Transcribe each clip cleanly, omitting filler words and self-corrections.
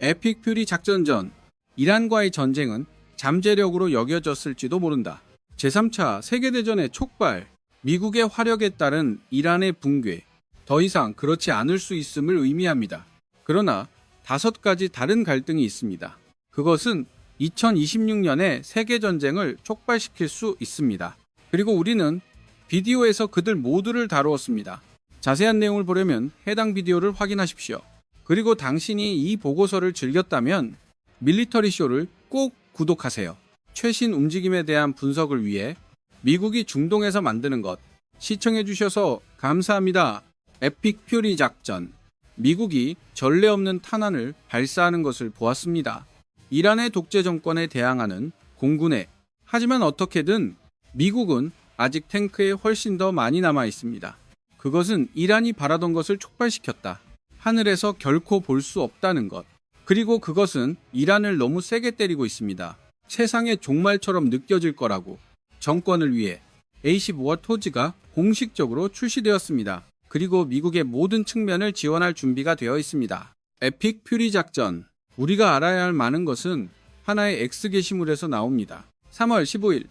에픽 퓨리 작전 전 이란과의 전쟁은 잠재력으로 여겨졌을지도 모른다. 제3차 세계대전의 촉발, 미국의 화력에 따른 이란의 붕괴, 더 이상 그렇지 않을 수 있음을 의미합니다. 그러나 5가지 다른 갈등이 있습니다. 그것은 2026년에 세계전쟁을 촉발시킬 수 있습니다. 그리고 우리는 비디오에서 그들 모두를 다루었습니다. 자세한 내용을 보려면 해당 비디오를 확인하십시오. 그리고 당신이 이 보고서를 즐겼다면 밀리터리 쇼를 꼭 구독하세요. 최신 움직임에 대한 분석을 위해 미국이 중동에서 만드는 것 시청해주셔서 감사합니다. 에픽 퓨리 작전. 미국이 전례 없는 탄환을 발사하는 것을 보았습니다. 이란의 독재 정권에 대항하는 공군에. 하지만 어떻게든 미국은 아직 탱크에 훨씬 더 많이 남아 있습니다. 그것은 이란이 바라던 것을 촉발시켰다. 하늘에서 결코 볼 수 없다는 것. 그리고 그것은 이란을 너무 세게 때리고 있습니다. 세상의 종말처럼 느껴질 거라고. 정권을 위해 A-10 워토지가 공식적으로 출시되었습니다. 그리고 미국의 모든 측면을 지원할 준비가 되어 있습니다. 에픽 퓨리 작전. 우리가 알아야 할 많은 것은 하나의 X 게시물에서 나옵니다. 3월 15일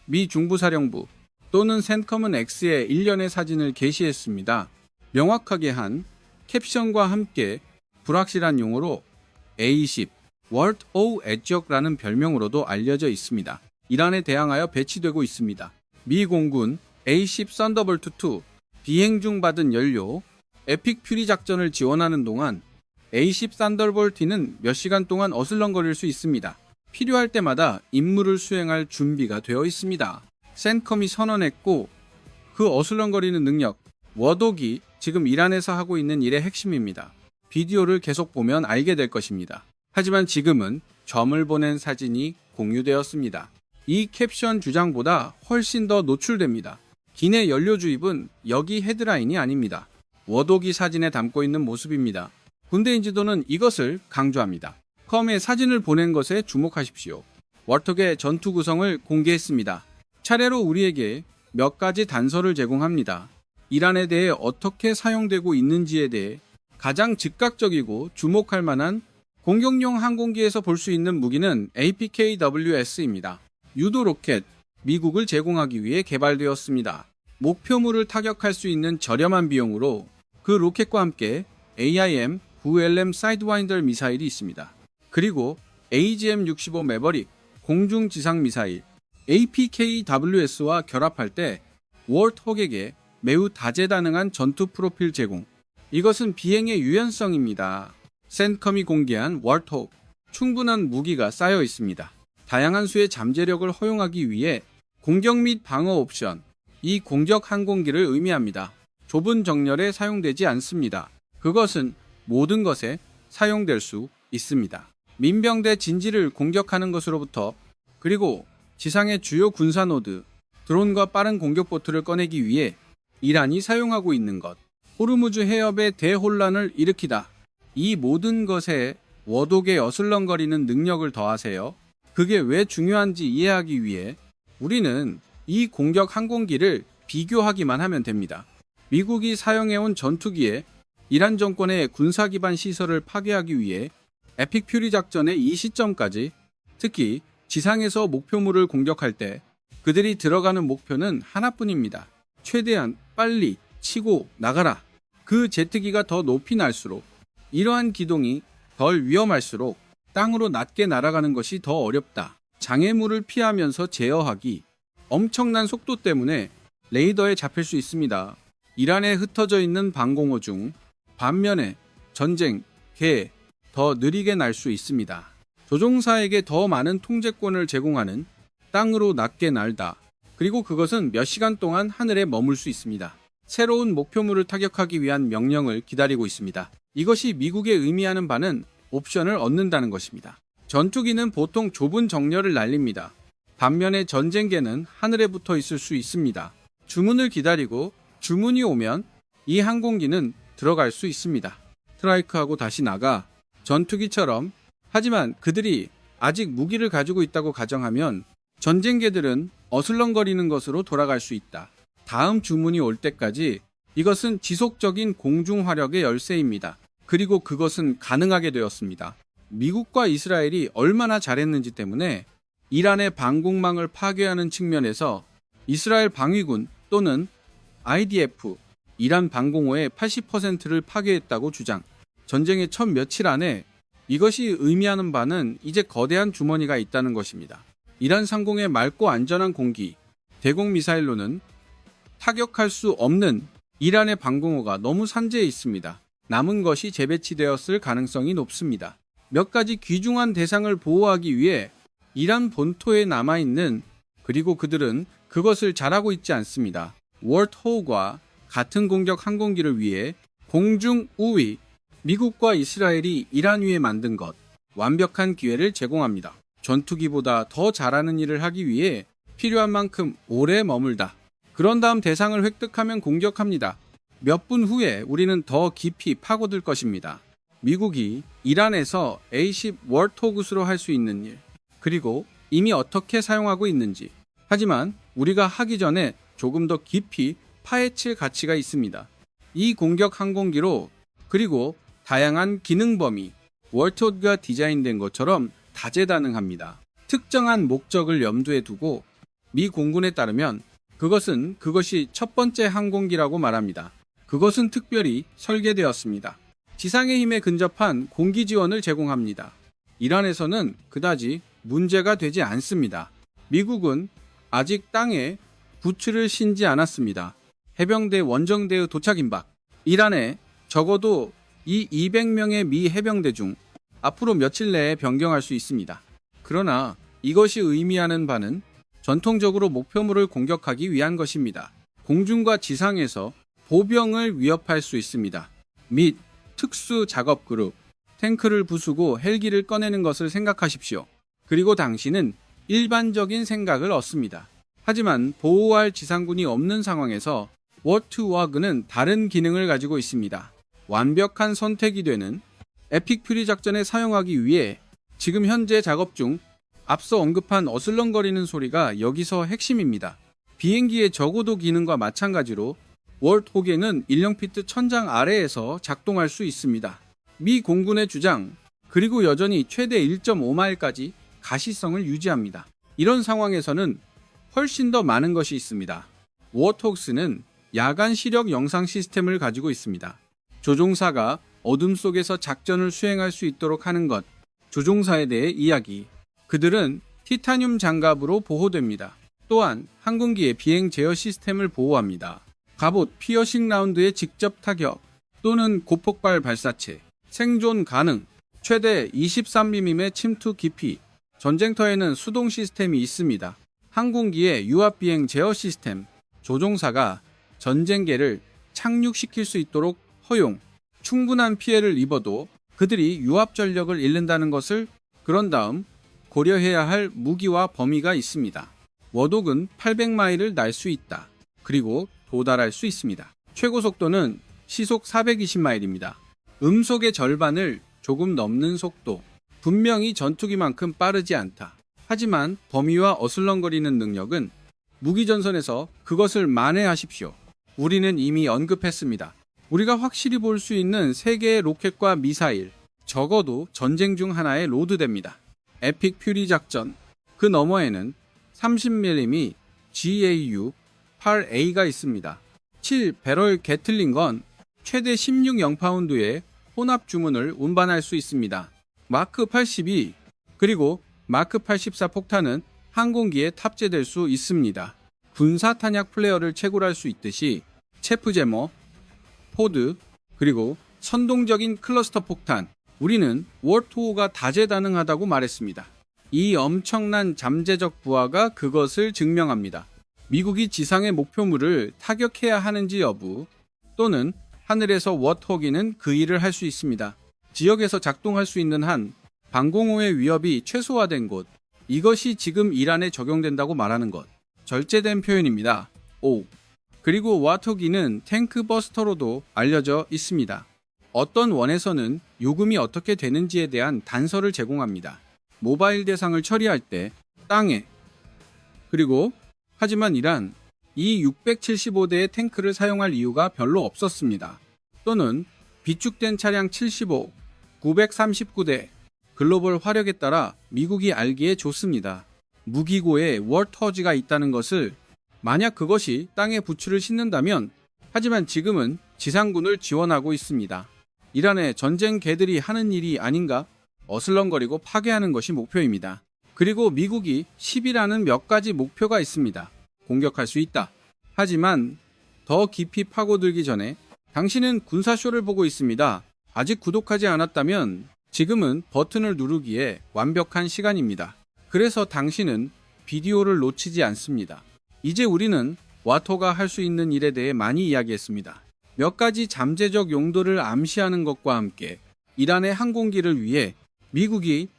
미 중부사령부 또는 센커먼 X의 일련의 사진을 게시했습니다. 명확하게 한 캡션과 함께 불확실한 용어로 A-10 월드 오우 에적라는 별명으로도 알려져 있습니다. 이란에 대항하여 배치되고 있습니다. 미 공군 A-10 썬더볼트 2 비행 중 받은 연료 에픽 퓨리 작전을 지원하는 동안 A-10 썬더볼트는 몇 시간 동안 어슬렁거릴 수 있습니다. 필요할 때마다 임무를 수행할 준비가 되어 있습니다. 센컴이 선언했고 그 어슬렁거리는 능력 워독이 지금 이란에서 하고 있는 일의 핵심입니다. 비디오를 계속 보면 알게 될 것입니다. 하지만 지금은 점을 보낸 사진이 공유되었습니다. 이 캡션 주장보다 훨씬 더 노출됩니다. 기내 연료 주입은 여기 헤드라인이 아닙니다. 워독이 사진에 담고 있는 모습입니다. 군대 인지도는 이것을 강조합니다. 컴에 사진을 보낸 것에 주목하십시오. 워독의 전투 구성을 공개했습니다. 차례로 우리에게 몇 가지 단서를 제공합니다. 이란에 대해 어떻게 사용되고 있는지에 대해 가장 즉각적이고 주목할 만한 공격용 항공기에서 볼 수 있는 무기는 APKWS입니다. 유도 로켓, 미국을 제공하기 위해 개발되었습니다. 목표물을 타격할 수 있는 저렴한 비용으로 그 로켓과 함께 AIM-9LM 사이드와인더 미사일이 있습니다. 그리고 AGM-65 매버릭 공중지상 미사일 APKWS와 결합할 때 워톡에게 매우 다재다능한 전투 프로필 제공. 이것은 비행의 유연성입니다. 센컴이 공개한 워톡 충분한 무기가 쌓여 있습니다. 다양한 수의 잠재력을 허용하기 위해 공격 및 방어 옵션. 이 공격 항공기를 의미합니다. 좁은 정렬에 사용되지 않습니다. 그것은 모든 것에 사용될 수 있습니다. 민병대 진지를 공격하는 것으로부터 그리고 지상의 주요 군사 노드, 드론과 빠른 공격 보트를 꺼내기 위해 이란이 사용하고 있는 것. 호르무즈 해협의 대혼란을 일으키다. 이 모든 것에 워독의 어슬렁거리는 능력을 더하세요. 그게 왜 중요한지 이해하기 위해 우리는 이 공격 항공기를 비교하기만 하면 됩니다. 미국이 사용해온 전투기에 이란 정권의 군사 기반 시설을 파괴하기 위해 에픽 퓨리 작전의 이 시점까지 특히 지상에서 목표물을 공격할 때 그들이 들어가는 목표는 하나뿐입니다. 최대한 빨리 치고 나가라. 그 제트기가 더 높이 날수록 이러한 기동이 덜 위험할수록 땅으로 낮게 날아가는 것이 더 어렵다. 장애물을 피하면서 제어하기. 엄청난 속도 때문에 레이더에 잡힐 수 있습니다. 이란에 흩어져 있는 방공호 중 반면에 전쟁, 개, 더 느리게 날 수 있습니다. 조종사에게 더 많은 통제권을 제공하는 땅으로 낮게 날다. 그리고 그것은 몇 시간 동안 하늘에 머물 수 있습니다. 새로운 목표물을 타격하기 위한 명령을 기다리고 있습니다. 이것이 미국에 의미하는 바는 옵션을 얻는다는 것입니다. 전투기는 보통 좁은 정렬을 날립니다. 반면에 전쟁계는 하늘에 붙어 있을 수 있습니다. 주문을 기다리고 주문이 오면 이 항공기는 들어갈 수 있습니다. 스트라이크하고 다시 나가 전투기처럼. 하지만 그들이 아직 무기를 가지고 있다고 가정하면 전쟁계들은 어슬렁거리는 것으로 돌아갈 수 있다. 다음 주문이 올 때까지 이것은 지속적인 공중 화력의 열쇠입니다. 그리고 그것은 가능하게 되었습니다. 미국과 이스라엘이 얼마나 잘했는지 때문에 이란의 방공망을 파괴하는 측면에서 이스라엘 방위군 또는 IDF, 이란 방공호의 80%를 파괴했다고 주장. 전쟁의 첫 며칠 안에 이것이 의미하는 바는 이제 거대한 주머니가 있다는 것입니다. 이란 상공의 맑고 안전한 공기, 대공 미사일로는 타격할 수 없는 이란의 방공호가 너무 산재해 있습니다. 남은 것이 재배치되었을 가능성이 높습니다. 몇 가지 귀중한 대상을 보호하기 위해 이란 본토에 남아있는, 그리고 그들은 그것을 잘하고 있지 않습니다. 워트호그와 같은 공격 항공기를 위해 공중 우위, 미국과 이스라엘이 이란 위에 만든 것, 완벽한 기회를 제공합니다. 전투기보다 더 잘하는 일을 하기 위해 필요한 만큼 오래 머물다. 그런 다음 대상을 획득하면 공격합니다. 몇 분 후에 우리는 더 깊이 파고들 것입니다. 미국이 이란에서 A-10 워트호그스로 할 수 있는 일, 그리고 이미 어떻게 사용하고 있는지. 하지만 우리가 하기 전에 조금 더 깊이 파헤칠 가치가 있습니다. 이 공격 항공기로, 그리고 다양한 기능 범위, 워트호그가 디자인된 것처럼 다재다능합니다. 특정한 목적을 염두에 두고 미 공군에 따르면 그것이 첫 번째 항공기라고 말합니다. 그것은 특별히 설계되었습니다. 지상의 힘에 근접한 공기 지원을 제공합니다. 이란에서는 그다지 문제가 되지 않습니다. 미국은 아직 땅에 부츠를 신지 않았습니다. 해병대 원정대의 도착인 박, 이란에 적어도 이 200명의 미 해병대 중 앞으로 며칠 내에 변경할 수 있습니다. 그러나 이것이 의미하는 바는 전통적으로 목표물을 공격하기 위한 것입니다. 공중과 지상에서 보병을 위협할 수 있습니다. 및 특수 작업 그룹, 탱크를 부수고 헬기를 꺼내는 것을 생각하십시오. 그리고 당신은 일반적인 생각을 얻습니다. 하지만 보호할 지상군이 없는 상황에서 워트호그는 다른 기능을 가지고 있습니다. 완벽한 선택이 되는 에픽 퓨리 작전에 사용하기 위해 지금 현재 작업 중 앞서 언급한 어슬렁거리는 소리가 여기서 핵심입니다. 비행기의 저고도 기능과 마찬가지로 워트호그는 1령피트 천장 아래에서 작동할 수 있습니다. 미 공군의 주장, 그리고 여전히 최대 1.5마일까지 가시성을 유지합니다. 이런 상황에서는 훨씬 더 많은 것이 있습니다. 워트호그는 야간 시력 영상 시스템을 가지고 있습니다. 조종사가 어둠 속에서 작전을 수행할 수 있도록 하는 것, 조종사에 대해 이야기. 그들은 티타늄 장갑으로 보호됩니다. 또한 항공기의 비행 제어 시스템을 보호합니다. 갑옷 피어싱 라운드의 직접 타격 또는 고폭발 발사체, 생존 가능, 최대 23mm의 침투 깊이, 전쟁터에는 수동 시스템이 있습니다. 항공기의 유압 비행 제어 시스템, 조종사가 전쟁계를 착륙시킬 수 있도록 허용, 충분한 피해를 입어도 그들이 유압 전력을 잃는다는 것을 그런 다음 고려해야 할 무기와 범위가 있습니다. 워독은 800마일을 날 수 있다. 그리고 도달할 수 있습니다. 최고 속도는 시속 420마일입니다. 음속의 절반을 조금 넘는 속도. 분명히 전투기만큼 빠르지 않다. 하지만 범위와 어슬렁거리는 능력은 무기전선에서 그것을 만회하십시오. 우리는 이미 언급했습니다. 우리가 확실히 볼 수 있는 3개의 로켓과 미사일, 적어도 전쟁 중 하나에 로드됩니다. 에픽 퓨리 작전, 그 너머에는 30mm GAU-8A가 있습니다. 7배럴 게틀링건, 최대 16영파운드의 혼합 주문을 운반할 수 있습니다. 마크 82, 그리고 마크 84 폭탄은 항공기에 탑재될 수 있습니다. 군사 탄약 플레어를 채굴할 수 있듯이 체프제머, 포드, 그리고 선동적인 클러스터 폭탄. 우리는 워트호그가 다재다능하다고 말했습니다. 이 엄청난 잠재적 부하가 그것을 증명합니다. 미국이 지상의 목표물을 타격해야 하는지 여부, 또는 하늘에서 워트호그는 그 일을 할 수 있습니다. 지역에서 작동할 수 있는 한 방공호의 위협이 최소화된 곳, 이것이 지금 이란에 적용된다고 말하는 것. 절제된 표현입니다. 5. 그리고 워트호그는 탱크 버스터로도 알려져 있습니다. 어떤 원에서는 요금이 어떻게 되는지에 대한 단서를 제공합니다. 모바일 대상을 처리할 때 땅에, 그리고 하지만 이란 이 675대의 탱크를 사용할 이유가 별로 없었습니다. 또는 비축된 차량 75, 939대, 글로벌 화력에 따라 미국이 알기에 좋습니다. 무기고에 워터지가 있다는 것을 만약 그것이 땅에 부추를 싣는다면 하지만 지금은 지상군을 지원하고 있습니다. 이란의 전쟁 개들이 하는 일이 아닌가 어슬렁거리고 파괴하는 것이 목표입니다. 그리고 미국이 10이라는 몇 가지 목표가 있습니다. 공격할 수 있다. 하지만 더 깊이 파고들기 전에 당신은 군사쇼를 보고 있습니다. 아직 구독하지 않았다면 지금은 버튼을 누르기에 완벽한 시간입니다. 그래서 당신은 비디오를 놓치지 않습니다. 이제 우리는 와토가 할 수 있는 일에 대해 많이 이야기했습니다. 몇 가지 잠재적 용도를 암시하는 것과 함께 이란의 항공기를 위해 미국이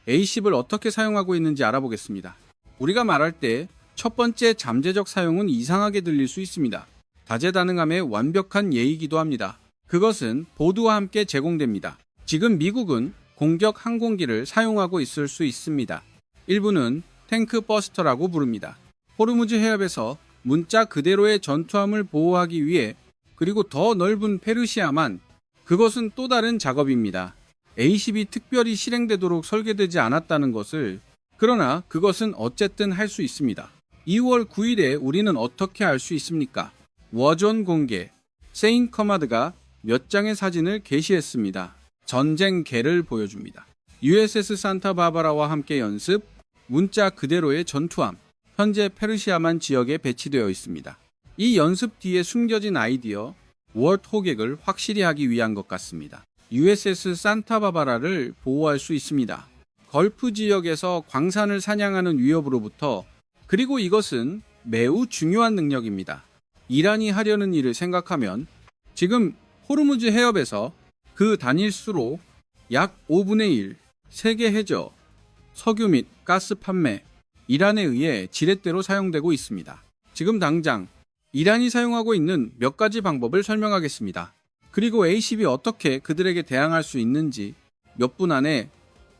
A-10을 어떻게 사용하고 있는지 알아보겠습니다. 우리가 말할 때 첫 번째 잠재적 사용은 이상하게 들릴 수 있습니다. 다재다능함의 완벽한 예이기도 합니다. 그것은 보드와 함께 제공됩니다. 지금 미국은 공격 항공기를 사용하고 있을 수 있습니다. 일부는 탱크 버스터라고 부릅니다. 호르무즈 해협에서 문자 그대로의 전투함을 보호하기 위해 그리고 더 넓은 페르시아만 그것은 또 다른 작업입니다. A-10이 특별히 실행되도록 설계되지 않았다는 것을 그러나 그것은 어쨌든 할 수 있습니다. 2월 9일에 우리는 어떻게 알 수 있습니까? 워존 공개 세인 커마드가 몇 장의 사진을 게시했습니다. 전쟁 개를 보여줍니다. USS 산타바바라와 함께 연습, 문자 그대로의 전투함, 현재 페르시아만 지역에 배치되어 있습니다. 이 연습 뒤에 숨겨진 아이디어, 워토객을 확실히 하기 위한 것 같습니다. USS 산타바바라를 보호할 수 있습니다. 걸프 지역에서 광산을 사냥하는 위협으로부터 그리고 이것은 매우 중요한 능력입니다. 이란이 하려는 일을 생각하면 지금 호르무즈 해협에서 그 단일 수로 약 5분의 1 세계 해저, 석유 및 가스 판매, 이란에 의해 지렛대로 사용되고 있습니다. 지금 당장 이란이 사용하고 있는 몇 가지 방법을 설명하겠습니다. 그리고 A-10이 어떻게 그들에게 대항할 수 있는지 몇 분 안에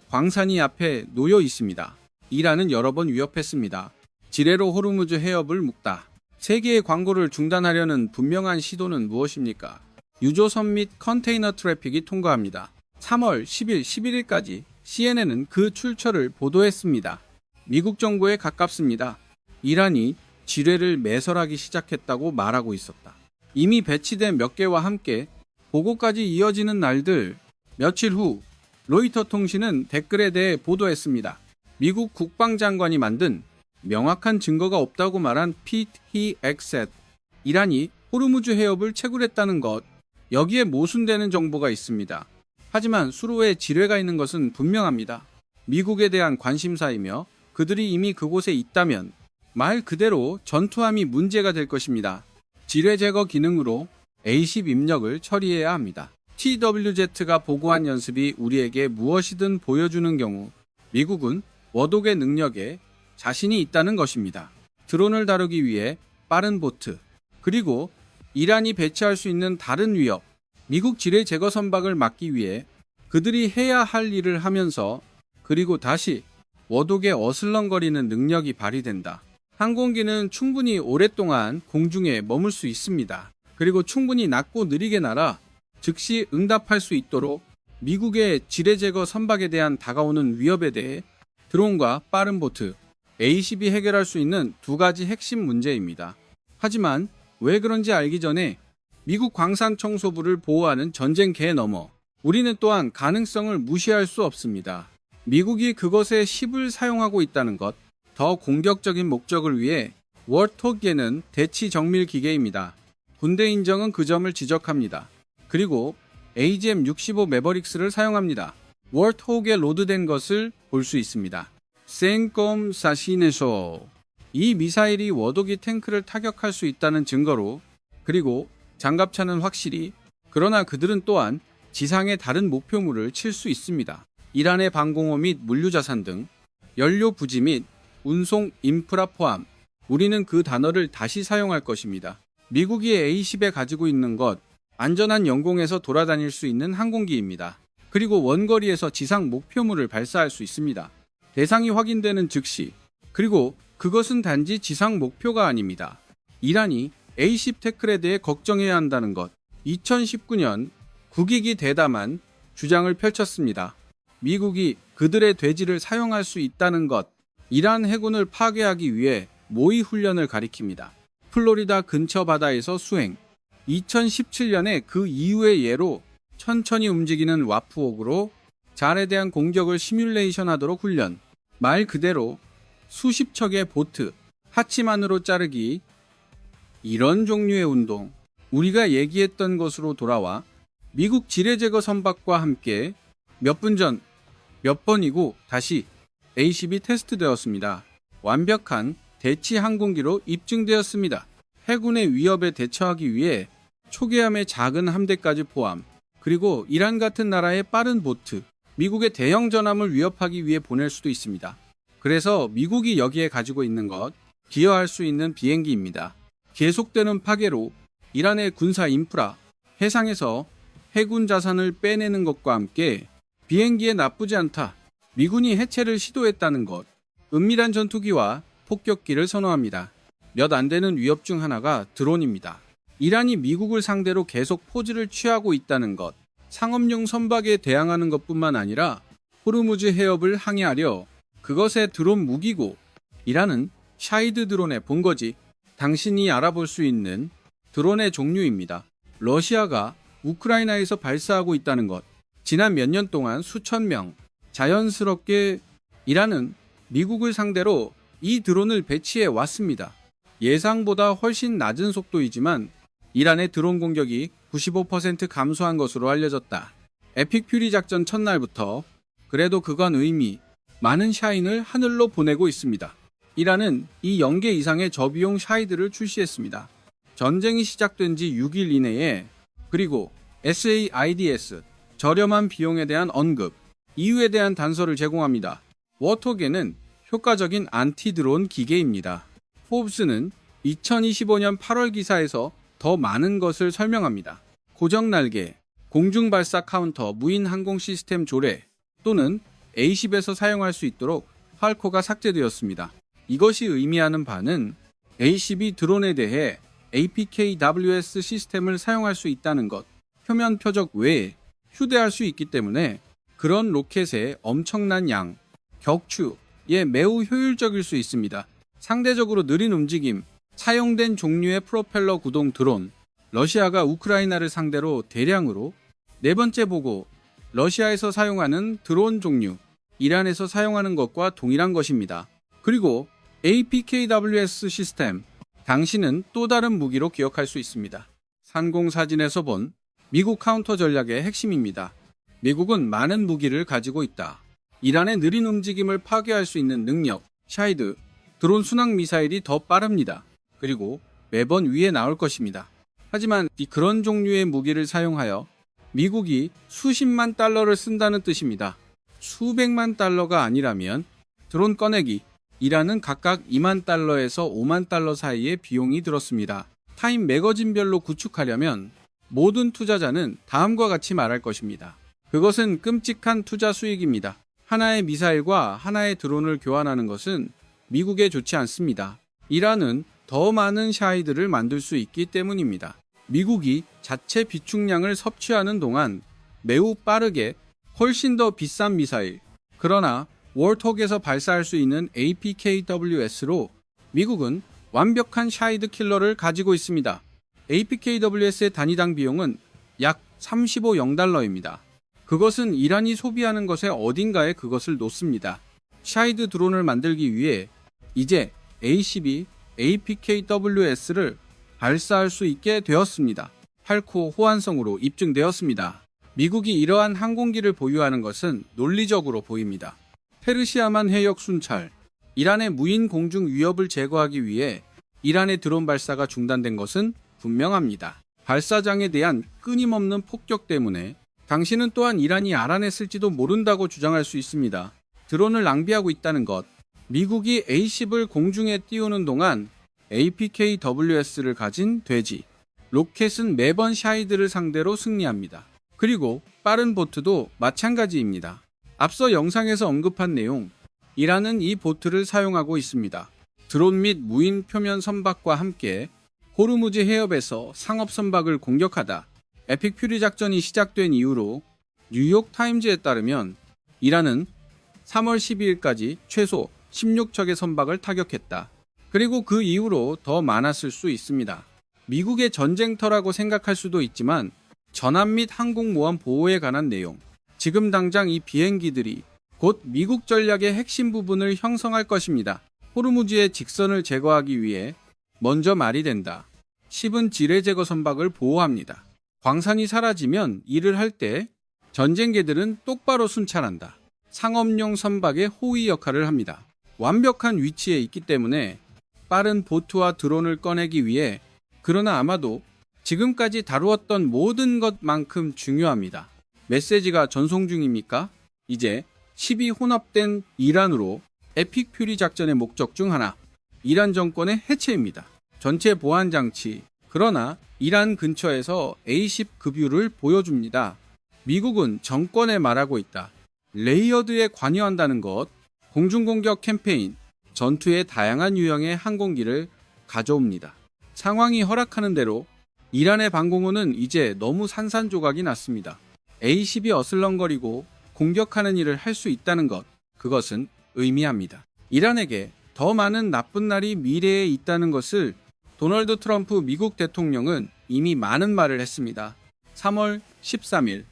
광산이 앞에 놓여 있습니다. 이란은 여러 번 위협했습니다. 지뢰로 호르무즈 해협을 묶다. 세계의 광고를 중단하려는 분명한 시도는 무엇입니까? 유조선 및 컨테이너 트래픽이 통과합니다. 3월 10일, 11일까지 CNN은 그 출처를 보도했습니다. 미국 정부에 가깝습니다. 이란이 지뢰를 매설하기 시작했다고 말하고 있었다. 이미 배치된 몇 개와 함께 보고까지 이어지는 날들, 며칠 후 로이터 통신은 댓글에 대해 보도했습니다. 미국 국방장관이 만든 명확한 증거가 없다고 말한 피트 엑셋, 이란이 호르무즈 해협을 채굴했다는 것, 여기에 모순되는 정보가 있습니다. 하지만 수로에 지뢰가 있는 것은 분명합니다. 미국에 대한 관심사이며 그들이 이미 그곳에 있다면 말 그대로 전투함이 문제가 될 것입니다. 지뢰 제거 기능으로 A-10 입력을 처리해야 합니다. TWZ가 보고한 연습이 우리에게 무엇이든 보여주는 경우 미국은 워독의 능력에 자신이 있다는 것입니다. 드론을 다루기 위해 빠른 보트, 그리고 이란이 배치할 수 있는 다른 위협, 미국 지뢰 제거 선박을 막기 위해 그들이 해야 할 일을 하면서 그리고 다시 워독의 어슬렁거리는 능력이 발휘된다. 항공기는 충분히 오랫동안 공중에 머물 수 있습니다. 그리고 충분히 낮고 느리게 날아 즉시 응답할 수 있도록 미국의 지뢰 제거 선박에 대한 다가오는 위협에 대해 드론과 빠른 보트, A-10이 해결할 수 있는 두 가지 핵심 문제입니다. 하지만 왜 그런지 알기 전에 미국 광산 청소부를 보호하는 전쟁 개 너머 우리는 또한 가능성을 무시할 수 없습니다. 미국이 그것에 10을 사용하고 있다는 것, 더 공격적인 목적을 위해 워토기에는 대치 정밀 기계입니다. 군대 인정은 그 점을 지적합니다. 그리고 AGM-65 매버릭스를 사용합니다. 워토기에 로드된 것을 볼 수 있습니다. 센검 사신에서 이 미사일이 워독이 탱크를 타격할 수 있다는 증거로 그리고 장갑차는 확실히 그러나 그들은 또한 지상의 다른 목표물을 칠 수 있습니다. 이란의 방공호 및 물류자산 등 연료 부지 및 운송 인프라 포함 우리는 그 단어를 다시 사용할 것입니다. 미국이 A-10에 가지고 있는 것 안전한 영공에서 돌아다닐 수 있는 항공기입니다. 그리고 원거리에서 지상 목표물을 발사할 수 있습니다. 대상이 확인되는 즉시 그리고 그것은 단지 지상 목표가 아닙니다. 이란이 A-10 태클에 대해 걱정해야 한다는 것 2019년 국익이 대담한 주장을 펼쳤습니다. 미국이 그들의 대지를 사용할 수 있다는 것. 이란 해군을 파괴하기 위해 모의 훈련을 가리킵니다. 플로리다 근처 바다에서 수행. 2017년에 그 이후의 예로 천천히 움직이는 와프옥으로 잘에 대한 공격을 시뮬레이션 하도록 훈련. 말 그대로 수십 척의 보트, 하치만으로 자르기. 이런 종류의 운동. 우리가 얘기했던 것으로 돌아와 미국 지뢰제거 선박과 함께 몇 분 전, 몇 번이고 다시 A-10이 테스트되었습니다. 완벽한 대치 항공기로 입증되었습니다. 해군의 위협에 대처하기 위해 초계함의 작은 함대까지 포함, 그리고 이란 같은 나라의 빠른 보트, 미국의 대형 전함을 위협하기 위해 보낼 수도 있습니다. 그래서 미국이 여기에 가지고 있는 것, 기여할 수 있는 비행기입니다. 계속되는 파괴로 이란의 군사 인프라, 해상에서 해군 자산을 빼내는 것과 함께 비행기에 나쁘지 않다. 미군이 해체를 시도했다는 것, 은밀한 전투기와 폭격기를 선호합니다. 몇 안 되는 위협 중 하나가 드론입니다. 이란이 미국을 상대로 계속 포즈를 취하고 있다는 것, 상업용 선박에 대항하는 것뿐만 아니라 호르무즈 해협을 항해하려 그것의 드론 무기고, 이란은 샤히드 드론의 본거지, 당신이 알아볼 수 있는 드론의 종류입니다. 러시아가 우크라이나에서 발사하고 있다는 것, 지난 몇 년 동안 수천 명, 자연스럽게 이란은 미국을 상대로 이 드론을 배치해 왔습니다. 예상보다 훨씬 낮은 속도이지만 이란의 드론 공격이 95% 감소한 것으로 알려졌다. 에픽 퓨리 작전 첫날부터 그래도 그건 의미 많은 샤힌을 하늘로 보내고 있습니다. 이란은 이 0개 이상의 저비용 샤히드를 출시했습니다. 전쟁이 시작된 지 6일 이내에, 그리고 SAIDS, 저렴한 비용에 대한 언급, 이유에 대한 단서를 제공합니다. 워톡에는 효과적인 안티드론 기계입니다. 포브스는 2025년 8월 기사에서 더 많은 것을 설명합니다. 고정 날개, 공중 발사 카운터, 무인 항공 시스템 조례 또는 A-10에서 사용할 수 있도록 팔코가 삭제되었습니다. 이것이 의미하는 바는 A-10이 드론에 대해 APKWS 시스템을 사용할 수 있다는 것, 표면 표적 외에 휴대할 수 있기 때문에 그런 로켓의 엄청난 양, 격추에 매우 효율적일 수 있습니다. 상대적으로 느린 움직임, 사용된 종류의 프로펠러 구동 드론, 러시아가 우크라이나를 상대로 대량으로 네 번째 보고, 러시아에서 사용하는 드론 종류, 이란에서 사용하는 것과 동일한 것입니다. 그리고 APKWS 시스템, 당신은 또 다른 무기로 기억할 수 있습니다. 상공사진에서 본 미국 카운터 전략의 핵심입니다. 미국은 많은 무기를 가지고 있다. 이란의 느린 움직임을 파괴할 수 있는 능력, 샤히드, 드론 순항 미사일이 더 빠릅니다. 그리고 매번 위에 나올 것입니다. 하지만 그런 종류의 무기를 사용하여 미국이 수십만 달러를 쓴다는 뜻입니다. 수백만 달러가 아니라면 드론 꺼내기, 이란은 각각 2만 달러에서 5만 달러 사이의 비용이 들었습니다. 타임 매거진별로 구축하려면 모든 투자자는 다음과 같이 말할 것입니다. 그것은 끔찍한 투자 수익입니다. 하나의 미사일과 하나의 드론을 교환하는 것은 미국에 좋지 않습니다. 이란은 더 많은 샤히드를 만들 수 있기 때문입니다. 미국이 자체 비축량을 섭취하는 동안 매우 빠르게 훨씬 더 비싼 미사일, 그러나 월톡에서 발사할 수 있는 APKWS로 미국은 완벽한 샤히드 킬러를 가지고 있습니다. APKWS의 단위당 비용은 약 35영달러입니다. 그것은 이란이 소비하는 것의 어딘가에 그것을 놓습니다. 샤히드 드론을 만들기 위해 이제 A-10이 APKWS를 발사할 수 있게 되었습니다. 팔코 호환성으로 입증되었습니다. 미국이 이러한 항공기를 보유하는 것은 논리적으로 보입니다. 페르시아만 해역 순찰, 이란의 무인 공중 위협을 제거하기 위해 이란의 드론 발사가 중단된 것은 분명합니다. 발사장에 대한 끊임없는 폭격 때문에 당신은 또한 이란이 알아냈을지도 모른다고 주장할 수 있습니다. 드론을 낭비하고 있다는 것, 미국이 A-10을 공중에 띄우는 동안 APKWS를 가진 돼지, 로켓은 매번 샤히드를 상대로 승리합니다. 그리고 빠른 보트도 마찬가지입니다. 앞서 영상에서 언급한 내용, 이란은 이 보트를 사용하고 있습니다. 드론 및 무인 표면 선박과 함께 호르무즈 해협에서 상업 선박을 공격하다. 에픽 퓨리 작전이 시작된 이후로 뉴욕 타임즈에 따르면 이란은 3월 12일까지 최소 16척의 선박을 타격했다. 그리고 그 이후로 더 많았을 수 있습니다. 미국의 전쟁터라고 생각할 수도 있지만 전함 및 항공모함 보호에 관한 내용, 지금 당장 이 비행기들이 곧 미국 전략의 핵심 부분을 형성할 것입니다. 호르무즈의 직선을 제거하기 위해 먼저 말이 된다. 10은 지뢰 제거 선박을 보호합니다. 광산이 사라지면 일을 할 때 전쟁개들은 똑바로 순찰한다. 상업용 선박의 호위 역할을 합니다. 완벽한 위치에 있기 때문에 빠른 보트와 드론을 꺼내기 위해, 그러나 아마도 지금까지 다루었던 모든 것만큼 중요합니다. 메시지가 전송 중입니까? 이제 10이 혼합된 이란으로 에픽 퓨리 작전의 목적 중 하나, 이란 정권의 해체입니다. 전체 보안 장치, 그러나 이란 근처에서 A-10 급유를 보여줍니다. 미국은 정권에 말하고 있다. 레이어드에 관여한다는 것, 공중공격 캠페인, 전투의 다양한 유형의 항공기를 가져옵니다. 상황이 허락하는 대로 이란의 방공호는 이제 너무 산산조각이 났습니다. A-10이 어슬렁거리고 공격하는 일을 할 수 있다는 것, 그것은 의미합니다. 이란에게 더 많은 나쁜 날이 미래에 있다는 것을 도널드 트럼프 미국 대통령은 이미 많은 말을 했습니다. 3월 13일,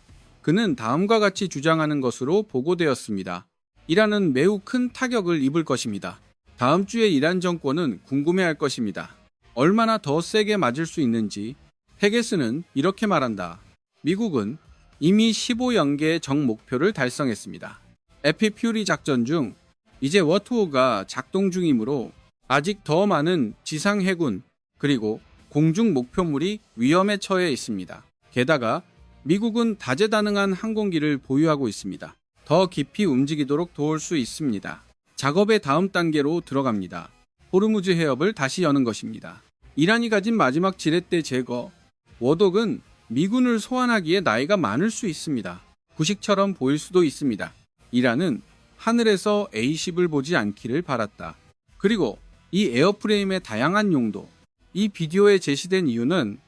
그는 다음과 같이 주장하는 것으로 보고되었습니다. 이란은 매우 큰 타격을 입을 것입니다. 다음 주에 이란 정권은 궁금해할 것입니다. 얼마나 더 세게 맞을 수 있는지. 헤게스는 이렇게 말한다. 미국은 이미 15연계의 정 목표를 달성했습니다. 에픽 퓨리 작전 중 이제 워트호가 작동 중이므로 아직 더 많은 지상 해군 그리고 공중 목표물이 위험에 처해 있습니다. 게다가 미국은 다재다능한 항공기를 보유하고 있습니다. 더 깊이 움직이도록 도울 수 있습니다. 작업의 다음 단계로 들어갑니다. 호르무즈 해협을 다시 여는 것입니다. 이란이 가진 마지막 지렛대 제거. 워독은 미군을 소환하기에 나이가 많을 수 있습니다. 구식처럼 보일 수도 있습니다. 이란은 하늘에서 A-10을 보지 않기를 바랐다. 그리고 이 에어프레임의 다양한 용도, 이 비디오에 제시된 이유는